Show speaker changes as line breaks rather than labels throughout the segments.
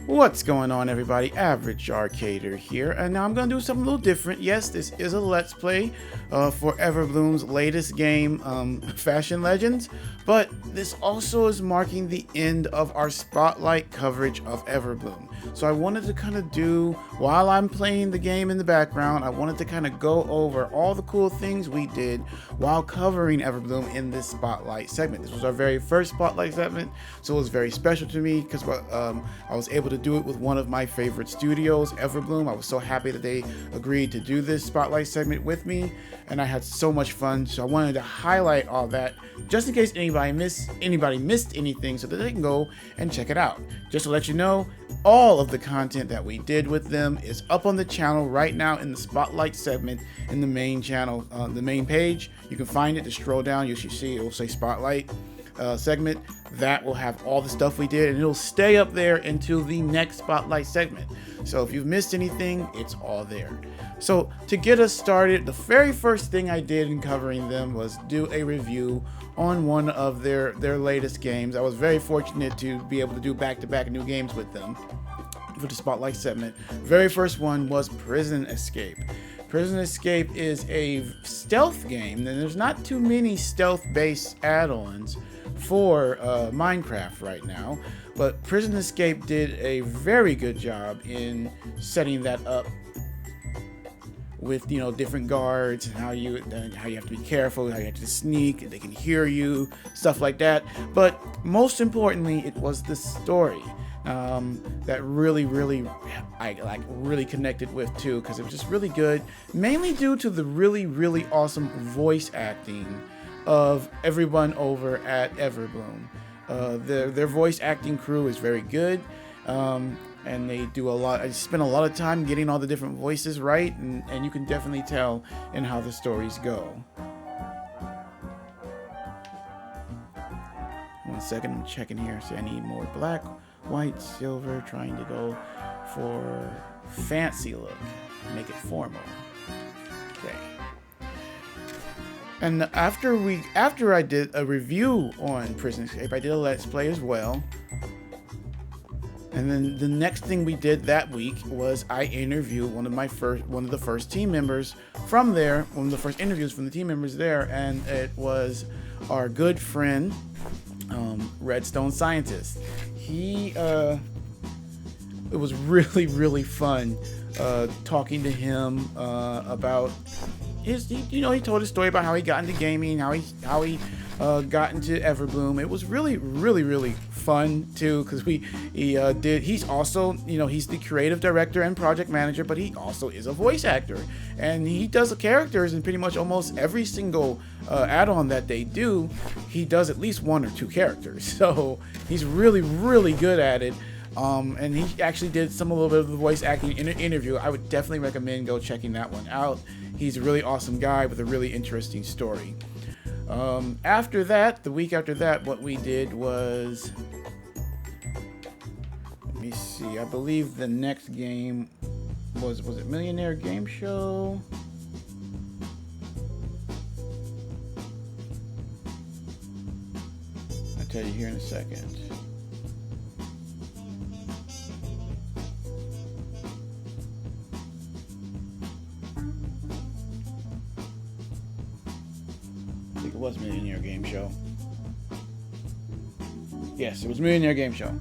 What's going on, everybody? Average Arcader here, and now I'm going to do something a little different. Yes, this is a Let's Play for Everbloom's latest game, Fashion Legends, but this also is marking the end of our spotlight coverage of Everbloom. So I wanted to kind of do, while I'm playing the game in the background, I wanted to kind of go over all the cool things we did while covering Everbloom in this spotlight segment. This was our very first spotlight segment, so it was very special to me because I was able to do it with one of my favorite studios, Everbloom. I was so happy that they agreed to do this spotlight segment with me, and I had so much fun. So I wanted to highlight all that just in case anybody missed anything, so that they can go and check it out. Just to let you know, all of the content that we did with them is up on the channel right now in the spotlight segment in the main channel, the main page. You can find it. Just scroll down, you should see it will say spotlight segment. That will have all the stuff we did, and it'll stay up there until the next spotlight segment. So if you've missed anything, it's all there. So to get us started, the very first thing I did in covering them was do a review on one of their latest games. I was very fortunate to be able to do back-to-back new games with them for the spotlight segment. Very first one was Prison Escape. Prison Escape is a stealth game, and there's not too many stealth-based add-ons for Minecraft right now, but Prison Escape did a very good job in setting that up with, you know, different guards and how you have to be careful, how you have to sneak, they can hear you, stuff like that. But most importantly, it was the story that really I connected with too, because it was just really good, mainly due to the really awesome voice acting of everyone over at Everbloom. Their voice acting crew is very good, and they do a lot. I spend a lot of time getting all the different voices right, and you can definitely tell in how the stories go. 1 second, I'm checking here. See, I need more black, white, silver, trying to go for fancy look, make it formal. Okay. And after I did a review on Prison Escape, I did a Let's Play as well. And then the next thing we did that week was I interviewed one of the first team members from there, one of the first interviews from the team members there, and it was our good friend, Redstone Scientist. It was really fun talking to him about he told his story about how he got into gaming, how he got into Everbloom. It was really fun too, because he's also, he's the creative director and project manager, but he also is a voice actor, and he does the characters in pretty much almost every single add-on that they do. He does at least 1 or 2 characters, so he's really good at it. And he actually did a little bit of the voice acting in an interview. I would definitely recommend go checking that one out. He's a really awesome guy with a really interesting story. After that, the week after that, what we did was, let me see, I believe the next game was it Millionaire Game Show? I'll tell you here in a second. It was Millionaire Game Show. Yes, it was Millionaire Game Show.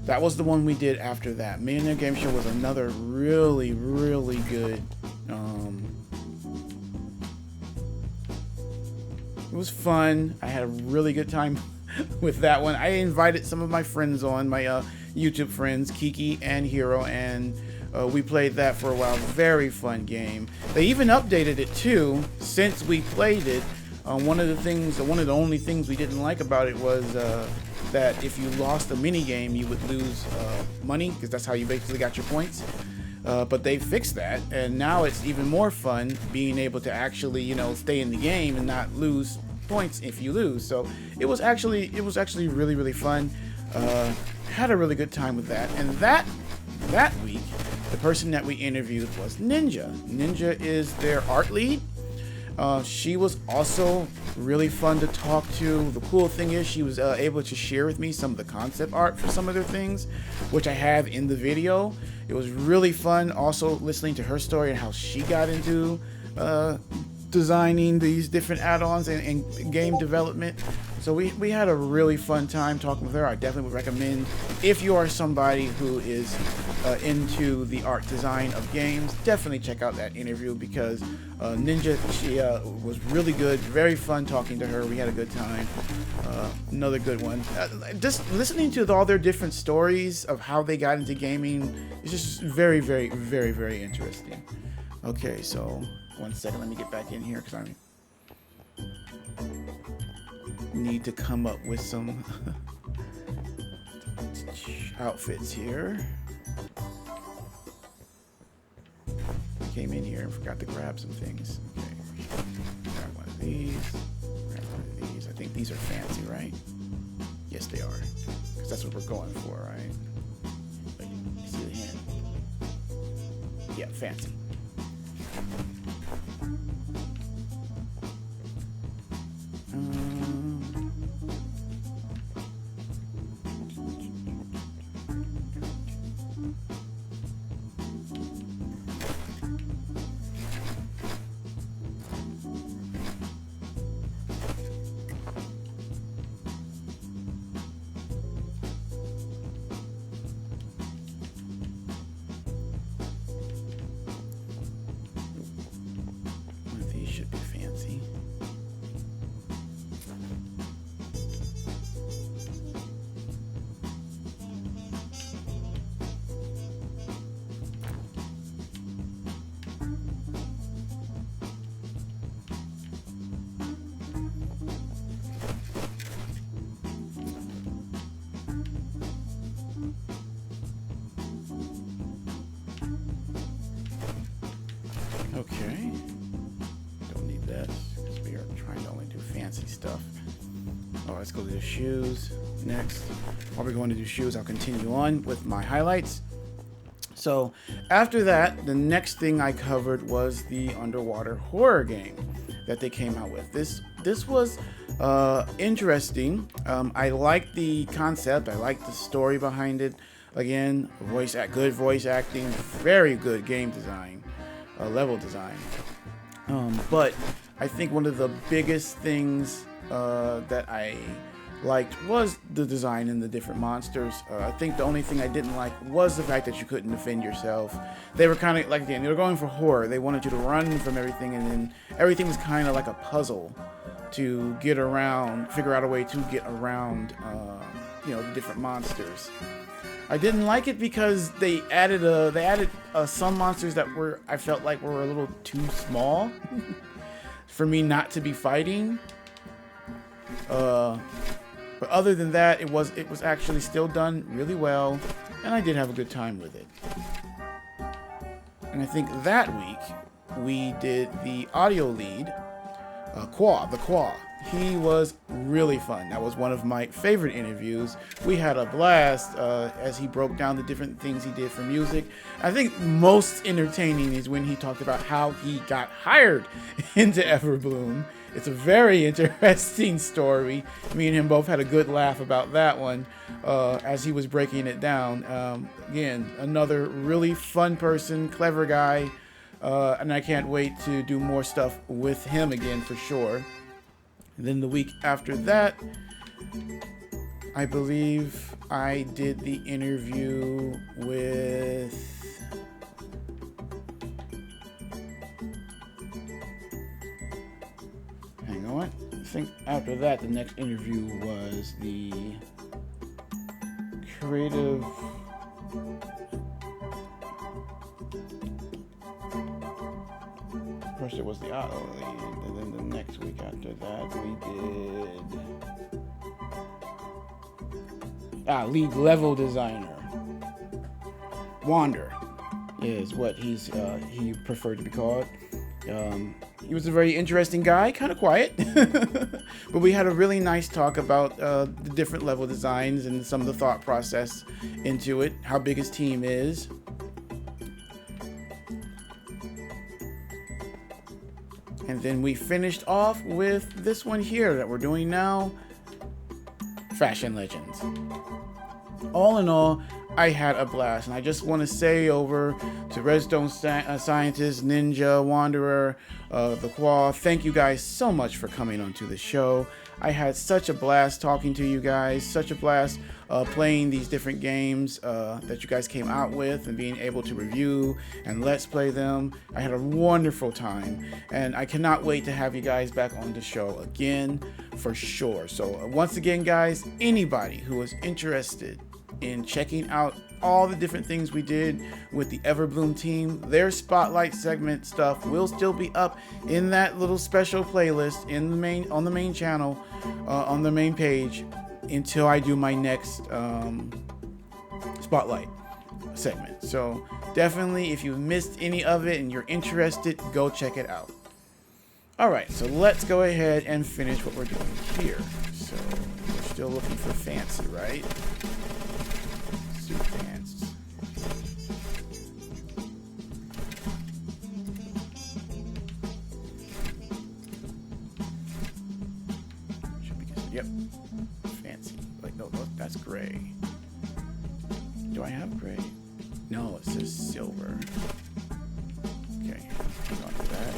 That was the one we did after that. Millionaire Game Show was another really good. It was fun. I had a really good time with that one. I invited some of my friends on, my YouTube friends, Kiki and Hero, and we played that for a while. Very fun game. They even updated it too since we played it. One of the only things we didn't like about it was that if you lost a mini game, you would lose money, because that's how you basically got your points. But they fixed that, and now it's even more fun being able to actually, stay in the game and not lose points if you lose. So it was actually really fun. Had a really good time with that. And that week, the person that we interviewed was Ninja. Ninja is their art lead. She was also really fun to talk to. The cool thing is she was able to share with me some of the concept art for some of their things, which I have in the video. It was really fun also listening to her story and how she got into designing these different add-ons and game development. So we had a really fun time talking with her. I definitely would recommend, if you are somebody who is into the art design of games, definitely check out that interview, because Ninja, she was really good. Very fun talking to her. We had a good time. Another good one. Just listening to all their different stories of how they got into gaming is just very, very, very, very interesting. Okay, so 1 second, let me get back in here because I need to come up with some outfits here. Came in here and forgot to grab some things. Okay, grab one of these. Grab one of these. I think these are fancy, right? Yes, they are, because that's what we're going for, right? You see the hand? Yeah, fancy. Should be fancy. Okay. Because we are trying to only do fancy stuff. Oh, let's go to the shoes next. While we're going to do shoes, I'll continue on with my highlights. So after that, the next thing I covered was the underwater horror game that they came out with. This was interesting. I liked the concept. I liked the story behind it. Again, good voice acting, very good game design, level design. But I think one of the biggest things that I liked was the design and the different monsters. I think the only thing I didn't like was the fact that you couldn't defend yourself. They were kind of like, again, they were going for horror. They wanted you to run from everything, and then everything was kind of like a puzzle to get around, figure out a way to get around, the different monsters. I didn't like it because they added some monsters that I felt like were a little too small for me not to be fighting. But other than that, it was actually still done really well, and I did have a good time with it. And I think that week we did the audio lead, the Qua. He was really fun. That was one of my favorite interviews. We had a blast as he broke down the different things he did for music. I think most entertaining is when he talked about how he got hired into Everbloom. It's a very interesting story. Me and him both had a good laugh about that one as he was breaking it down. Again, another really fun person, clever guy, and I can't wait to do more stuff with him again for sure. And then the week after that, I believe I did the interview with... Hang on. I think after that, the next interview was the creative... First it was the auto lead, and then the next week after that we did lead level designer. Wander is what he preferred to be called. He was a very interesting guy, kind of quiet, but we had a really nice talk about the different level designs and some of the thought process into it, how big his team is. And then we finished off with this one here that we're doing now, Fashion Legends. All in all, I had a blast, and I just want to say over to Redstone Scientist, Ninja, Wanderer, the Qual, thank you guys so much for coming onto the show. I had such a blast talking to you guys, such a blast playing these different games that you guys came out with and being able to review and let's play them. I had a wonderful time, and I cannot wait to have you guys back on the show again for sure. So once again, guys, anybody who is interested in checking out all the different things we did with the Everbloom team, their spotlight segment stuff will still be up in that little special playlist in the on the main channel, on the main page, until I do my next spotlight segment. So definitely, if you've missed any of it and you're interested, go check it out. All right, so let's go ahead and finish what we're doing here. So we're still looking for fancy, right? Pants. Should be good. Yep. Fancy. Like, no, that's gray. Do I have gray? No, it says silver. Okay, hang on to that.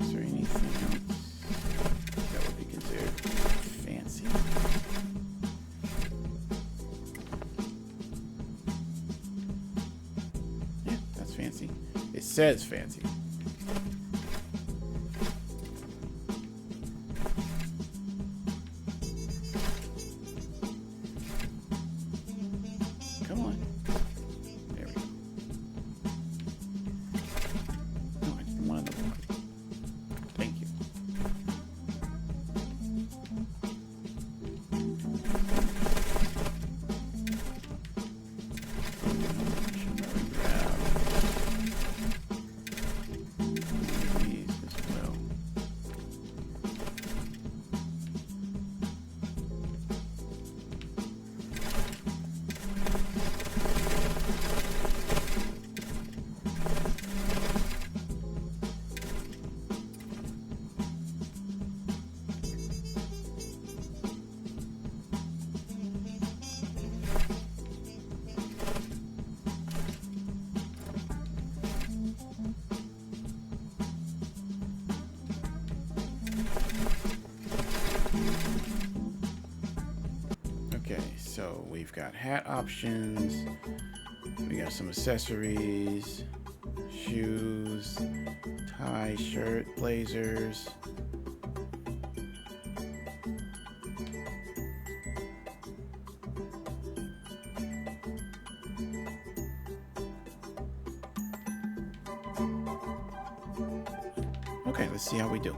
Is there anything else that would be considered fancy? Yeah, that's fancy. It says fancy. Come on. There we go. No, I didn't want another one. Thank you. These as well. Okay, so we've got hat options, we got some accessories, shoes, tie, shirt, blazers. Okay, let's see how we do.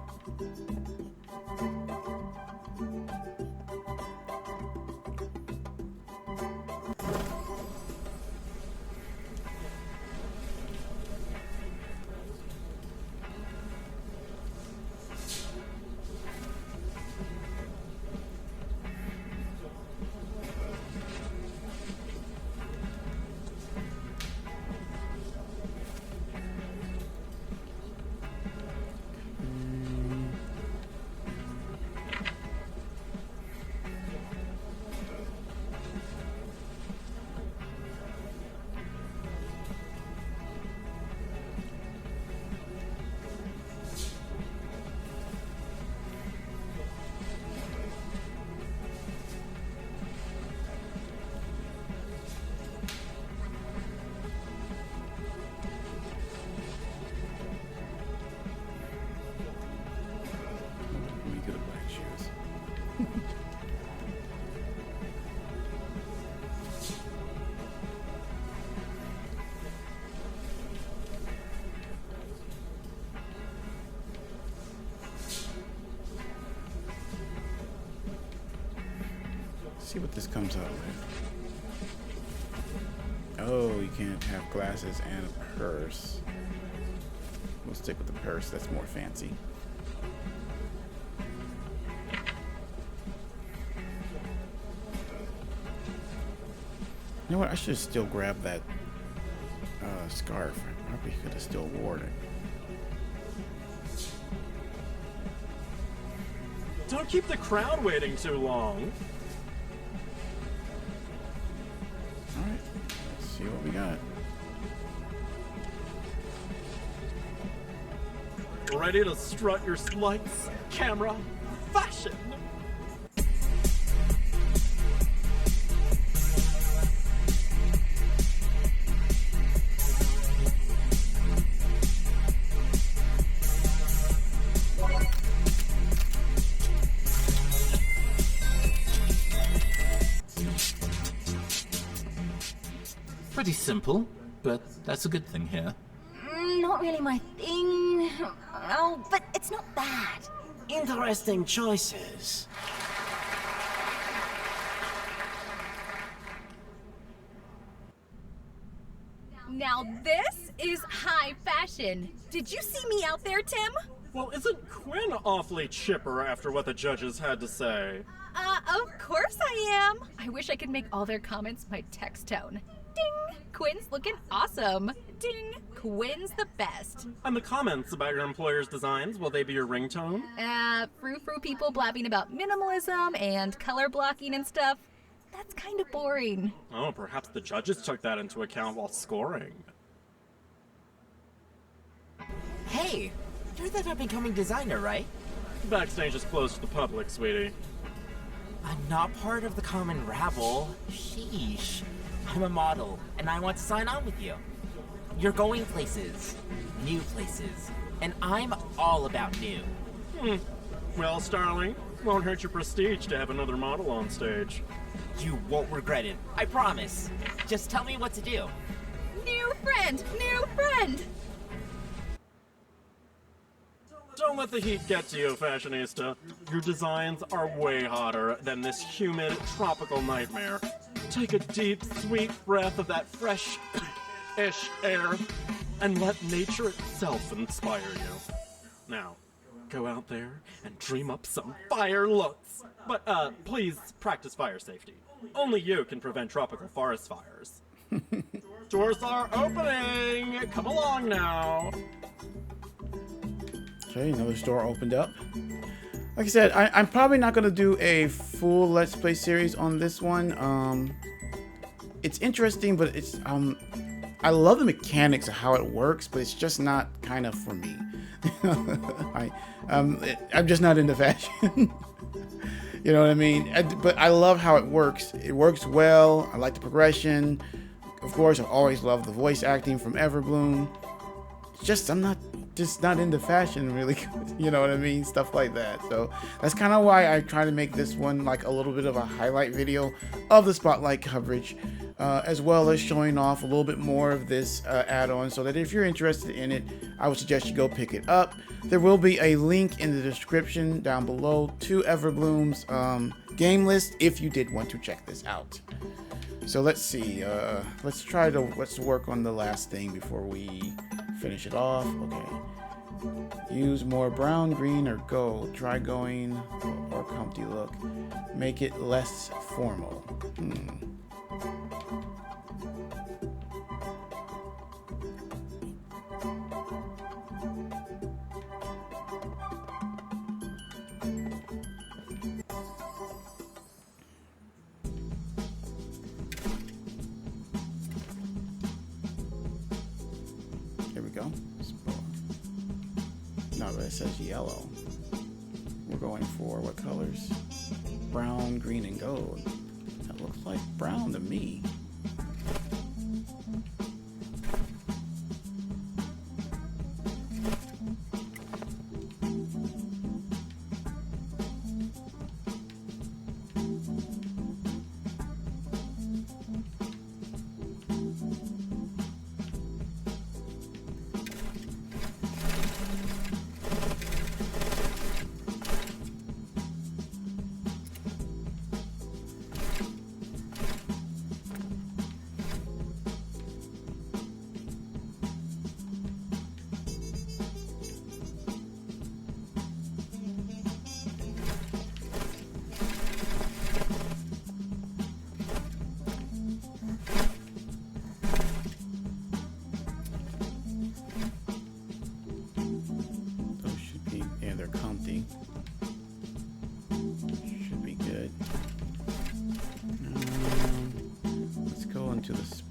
See what this comes out with. Oh, you can't have glasses and a purse. We'll stick with the purse, that's more fancy. You know what, I should still grab that Scarf. I probably could have still worn it.
Don't keep the crowd waiting too long.
Alright, let's see what we got.
Ready to strut your lights, camera, fashion?
Pretty simple, but that's a good thing here.
Not really my thing. Oh, but it's not bad.
Interesting choices.
Now this is high fashion. Did you see me out there, Tim?
Well, isn't Quinn awfully chipper after what the judges had to say?
Of course I am. I wish I could make all their comments my text tone. Ding! Quinn's looking awesome. Ding! Quinn's the best.
And the comments about your employer's designs, will they be your ringtone?
Frou-frou people blabbing about minimalism and color blocking and stuff. That's kind of boring.
Oh, perhaps the judges took that into account while scoring.
Hey, you're that up-and-coming designer, right?
Backstage is closed to the public, sweetie.
I'm not part of the common rabble. Sheesh. I'm a model, and I want to sign on with you. You're going places, new places, and I'm all about new.
Well, Starling, won't hurt your prestige to have another model on stage.
You won't regret it, I promise. Just tell me what to do.
New friend! New friend!
Don't let the heat get to you, fashionista. Your designs are way hotter than this humid, tropical nightmare. Take a deep, sweet breath of that fresh-ish air, and let nature itself inspire you. Now, go out there and dream up some fire looks. But, please practice fire safety. Only you can prevent tropical forest fires. Doors are opening! Come along now!
Okay, another store opened up. Like I said, I'm probably not going to do a full Let's Play series on this one. It's interesting, but it's I love the mechanics of how it works, but it's just not kind of for me. I'm just not into fashion. You know what I mean? But I love how it works. It works well. I like the progression. Of course, I've always loved the voice acting from Everbloom. It's just I'm not into fashion really. You know what I mean? Stuff like that. So that's kind of why I try to make this one like a little bit of a highlight video of the spotlight coverage, as well as showing off a little bit more of this add-on, so that if you're interested in it, I would suggest you go pick it up. There will be a link in the description down below to Everbloom's game list if you did want to check this out. So let's see. Let's work on the last thing before we finish it off. Okay. Use more brown, green, or gold. Try going or comfy look. Make it less formal. Here we go. No, but it says yellow. We're going for what colors? Brown, green, and gold. That looks like brown to me.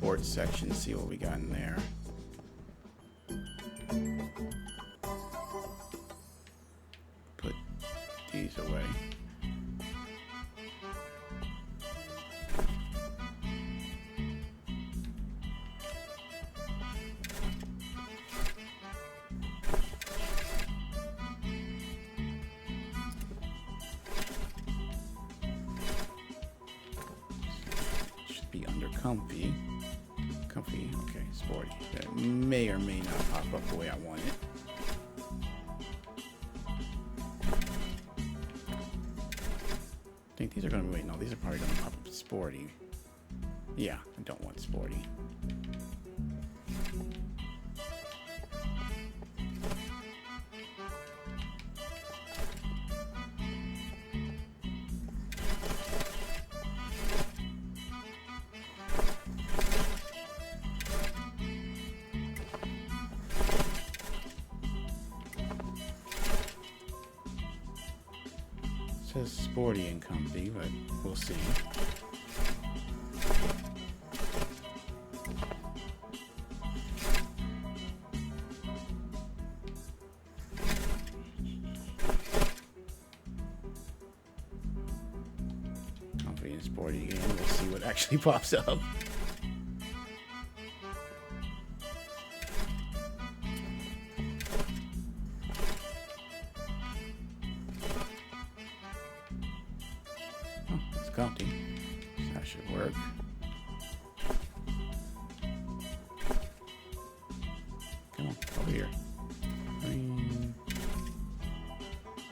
sports section, see what we got in there. Put these away. Comfy, okay, sporty. That may or may not pop up the way I want it. I think these are gonna be, wait, no, these are probably gonna pop up sporty. Yeah, I don't want sporty. Says sporty and comfy, but we'll see. Comfy and sporty again. We'll see what actually pops up. Comfy. That should work. Come on, over here. Green.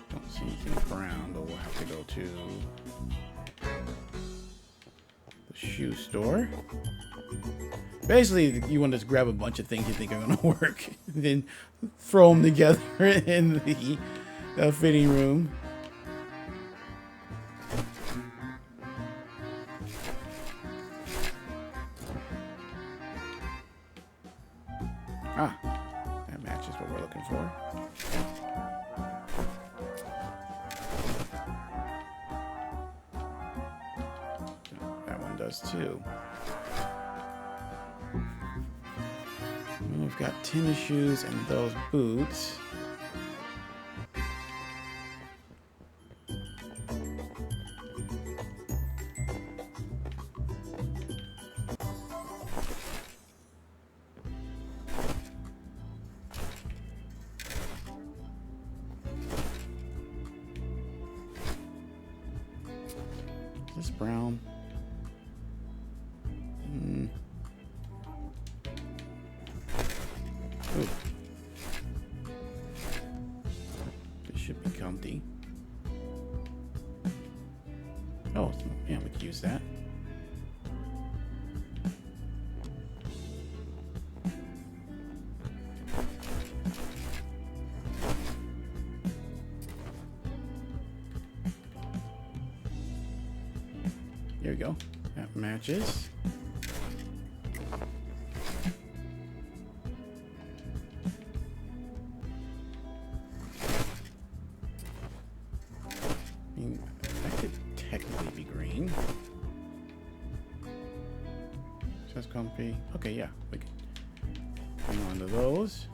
Don't see anything brown, but we'll have to go to the shoe store. Basically, you want to just grab a bunch of things you think are going to work, and then throw them together in the fitting room. Ah, that matches what we're looking for. That one does too. And we've got tennis shoes and those boots. Is this brown? Ooh. This should be comfy. Oh, yeah, we could use that. There we go. That matches. I mean, that could technically be green. Says comfy. Okay, yeah, we can hang on to those.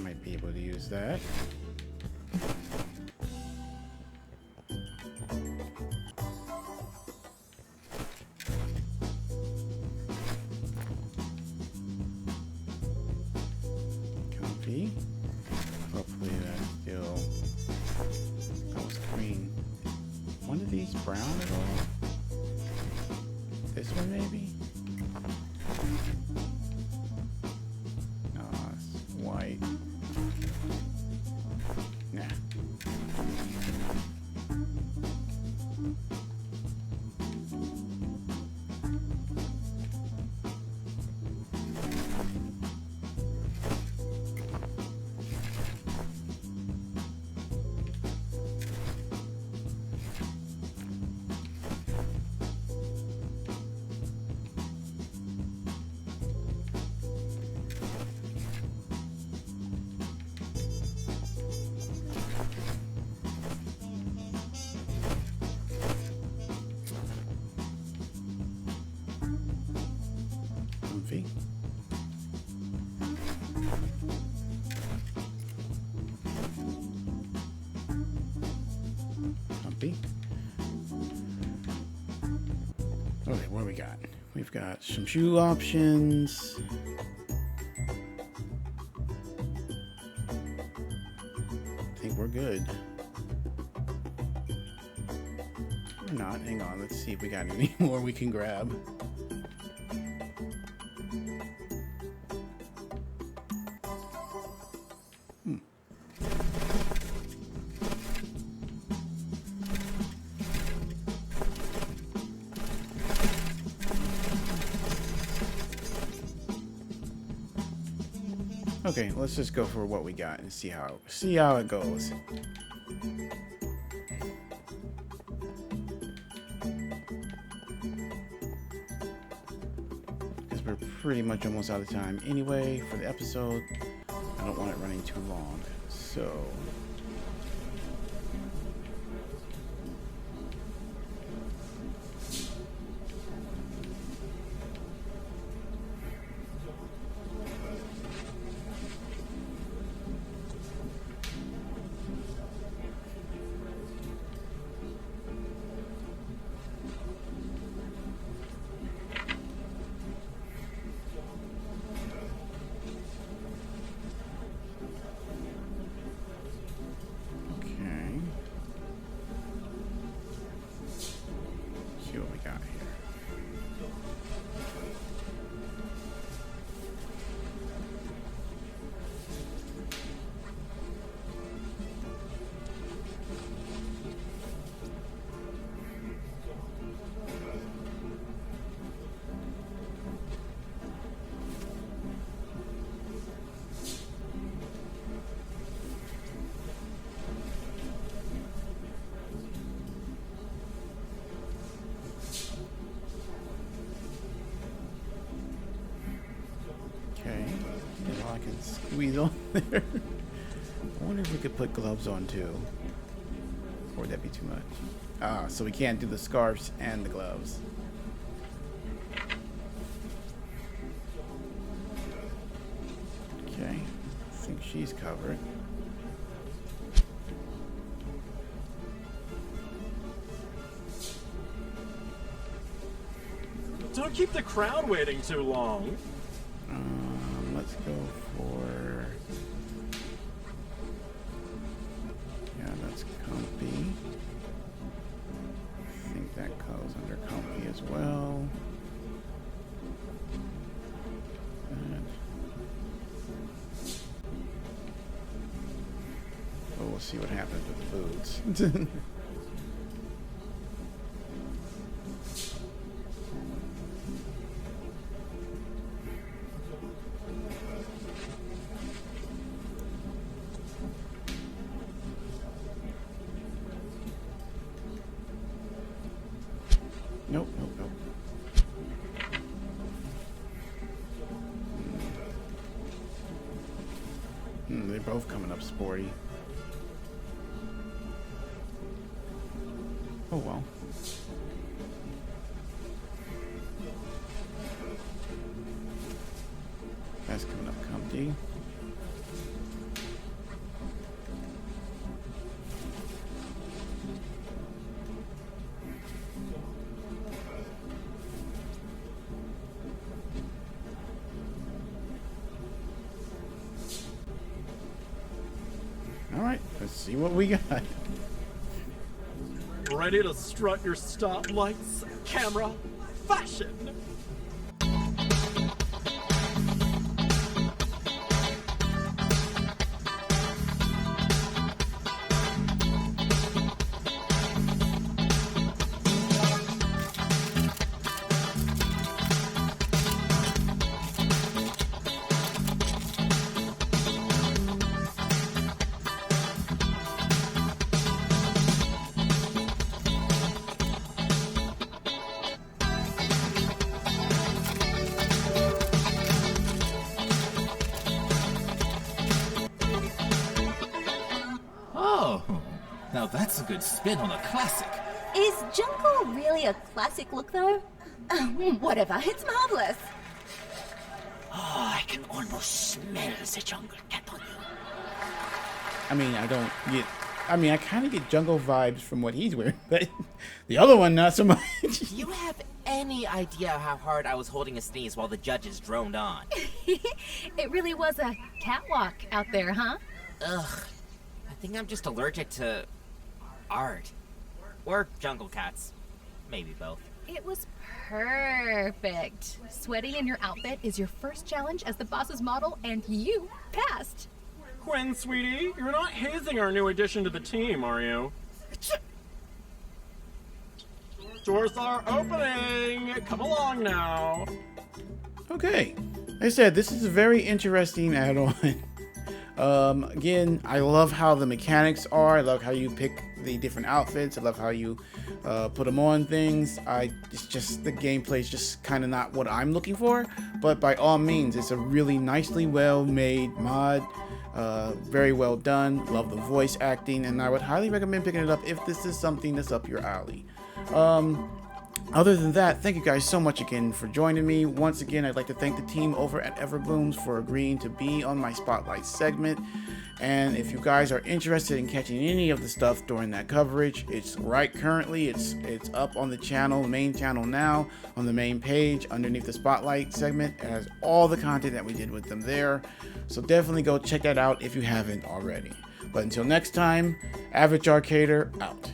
Might be able to use that. Comfy. Hopefully that still goes green. One of these brown at all? This one maybe? No, it's white. comfy. Comfy. Okay, what do we got? We've got some shoe options. I think we're good. We're not. Hang on. Let's see if we got any more we can grab. Okay, let's just go for what we got and see how it goes. Because we're pretty much almost out of time anyway for the episode. I don't want it running too long, so. See what we got here. Okay, I can squeeze on there. I wonder if we could put gloves on too. Or would that be too much? Ah, so we can't do the scarves and the gloves. Okay, I think she's covered.
Don't keep the crowd waiting too long.
Let's go for... Yeah, that's comfy. I think that goes under comfy as well. And... Oh, we'll see what happens with the boots. Nope, nope, nope. They're both coming up sporty. Oh well. That's coming up comfy. Alright, let's see what we got.
Ready to strut your stoplights, camera, fashion?
Oh, now that's a good spin on a classic.
Is Jungle really a classic look, though? Whatever, it's marvelous.
can almost smell the jungle cat on you.
I mean, I kind of get jungle vibes from what he's wearing, but the other one, not so much.
Do you have any idea how hard I was holding a sneeze while the judges droned on?
It really was a catwalk out there, huh?
Ugh. I think I'm just allergic to art. Or jungle cats. Maybe both.
It was perfect. Sweating in your outfit is your first challenge as the boss's model, and you passed.
Quinn, sweetie, you're not hazing our new addition to the team, are you? Doors are opening! Come along now!
Okay. Like I said, this is a very interesting add-on. Again, I love how the mechanics are. I love how you pick the different outfits. I love how you put them on things. It's just the gameplay is just kind of not what I'm looking for. But by all means, it's a really nicely well-made mod. Very well done. Love the voice acting, and I would highly recommend picking it up if this is something that's up your alley. Other than that, thank you guys so much again for joining me. Once again, I'd like to thank the team over at Everbloom for agreeing to be on my Spotlight segment. And if you guys are interested in catching any of the stuff during that coverage, it's currently it's up on the channel, the main channel now, on the main page underneath the Spotlight segment. It has all the content that we did with them there. So definitely go check that out if you haven't already. But until next time, Average Arcader out.